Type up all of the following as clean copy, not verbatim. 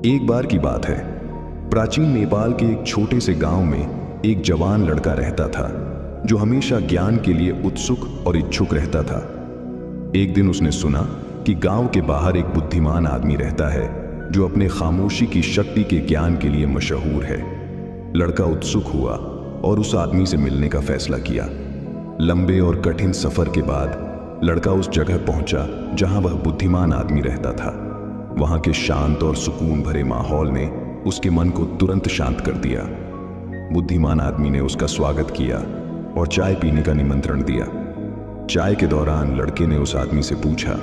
एक बार की बात है, प्राचीन नेपाल के एक छोटे से गांव में एक जवान लड़का रहता था जो हमेशा ज्ञान के लिए उत्सुक और इच्छुक रहता था। एक दिन उसने सुना कि गांव के बाहर एक बुद्धिमान आदमी रहता है जो अपने खामोशी की शक्ति के ज्ञान के लिए मशहूर है। लड़का उत्सुक हुआ और उस आदमी से मिलने का फैसला किया। लंबे और कठिन सफर के बाद लड़का उस जगह पहुंचा जहां वह बुद्धिमान आदमी रहता था। वहां के शांत और सुकून भरे माहौल ने उसके मन को तुरंत शांत कर दिया। बुद्धिमान आदमी ने उसका स्वागत किया और चाय पीने का निमंत्रण दिया। चाय के दौरान लड़के ने उस आदमी से पूछा,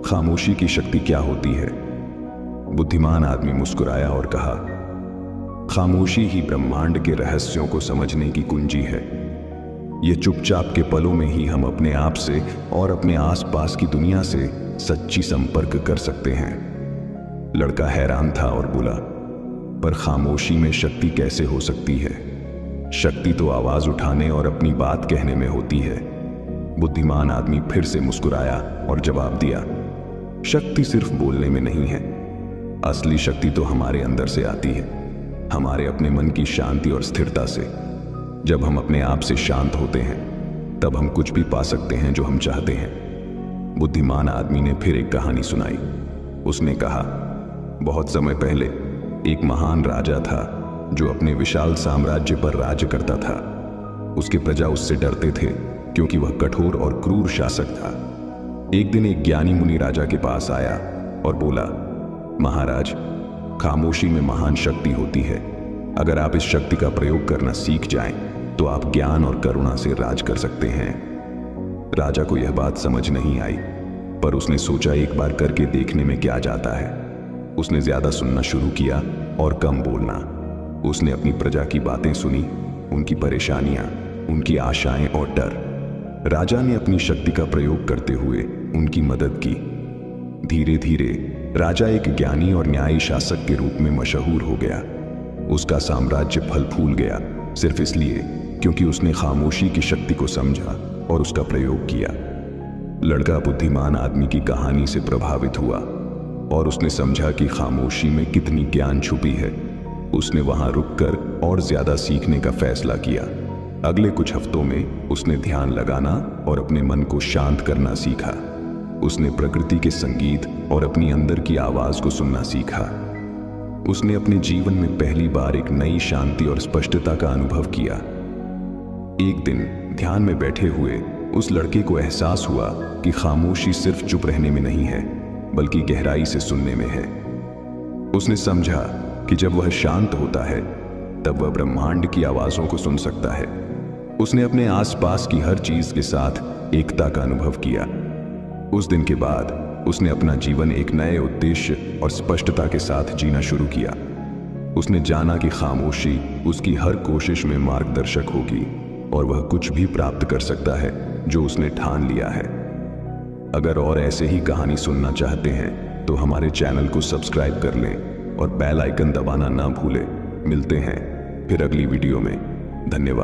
खामोशी की शक्ति क्या होती है? बुद्धिमान आदमी मुस्कुराया और कहा, खामोशी ही ब्रह्मांड के रहस्यों को समझने की कुंजी है। ये चुपचाप के पलों में ही हम अपने आप से और अपने आसपास की दुनिया से सच्ची संपर्क कर सकते हैं। लड़का हैरान था और बोला, पर खामोशी में शक्ति कैसे हो सकती है? शक्ति तो आवाज उठाने और अपनी बात कहने में होती है। बुद्धिमान आदमी फिर से मुस्कुराया और जवाब दिया, शक्ति सिर्फ बोलने में नहीं है। असली शक्ति तो हमारे अंदर से आती है, हमारे अपने मन की शांति और स्थिरता से। जब हम अपने आप से शांत होते हैं तब हम कुछ भी पा सकते हैं जो हम चाहते हैं। बुद्धिमान आदमी ने फिर एक कहानी सुनाई। उसने कहा, बहुत समय पहले एक महान राजा था जो अपने विशाल साम्राज्य पर राज्य करता था। उसके प्रजा उससे डरते थे क्योंकि वह कठोर और क्रूर शासक था। एक दिन एक ज्ञानी मुनि राजा के पास आया और बोला, महाराज, खामोशी में महान शक्ति होती है। अगर आप इस शक्ति का प्रयोग करना सीख जाएं तो आप ज्ञान और करुणा से राज कर सकते हैं। राजा को यह बात समझ नहीं आई, पर उसने सोचा एक बार करके देखने में क्या जाता है। उसने ज्यादा सुनना शुरू किया और कम बोलना। उसने अपनी प्रजा की बातें सुनी, उनकी परेशानियां, उनकी आशाएं और डर। राजा ने अपनी शक्ति का प्रयोग करते हुए उनकी मदद की। धीरे धीरे राजा एक ज्ञानी और न्यायी शासक के रूप में मशहूर हो गया। उसका साम्राज्य फल फूल गया सिर्फ इसलिए क्योंकि उसने खामोशी की शक्ति को समझा और उसका प्रयोग किया। लड़का बुद्धिमान आदमी की कहानी से प्रभावित हुआ और उसने समझा कि खामोशी में कितनी ज्ञान छुपी है। उसने वहां रुककर और ज्यादा सीखने का फैसला किया। अगले कुछ हफ्तों में उसने ध्यान लगाना और अपने मन को शांत करना सीखा। उसने प्रकृति के संगीत और अपनी अंदर की आवाज को सुनना सीखा। उसने अपने जीवन में पहली बार एक नई शांति और स्पष्टता का अनुभव किया। एक दिन ध्यान में बैठे हुए उस लड़के को एहसास हुआ कि खामोशी सिर्फ चुप रहने में नहीं है, बल्कि गहराई से सुनने में है। उसने समझा कि जब वह शांत होता है तब वह ब्रह्मांड की आवाजों को सुन सकता है। उसने अपने आसपास की हर चीज के साथ एकता का अनुभव किया। उस दिन के बाद उसने अपना जीवन एक नए उद्देश्य और स्पष्टता के साथ जीना शुरू किया। उसने जाना कि खामोशी उसकी हर कोशिश में मार्गदर्शक होगी और वह कुछ भी प्राप्त कर सकता है जो उसने ठान लिया है। अगर और ऐसे ही कहानी सुनना चाहते हैं तो हमारे चैनल को सब्सक्राइब कर लें और बेल आइकन दबाना ना भूलें। मिलते हैं फिर अगली वीडियो में। धन्यवाद।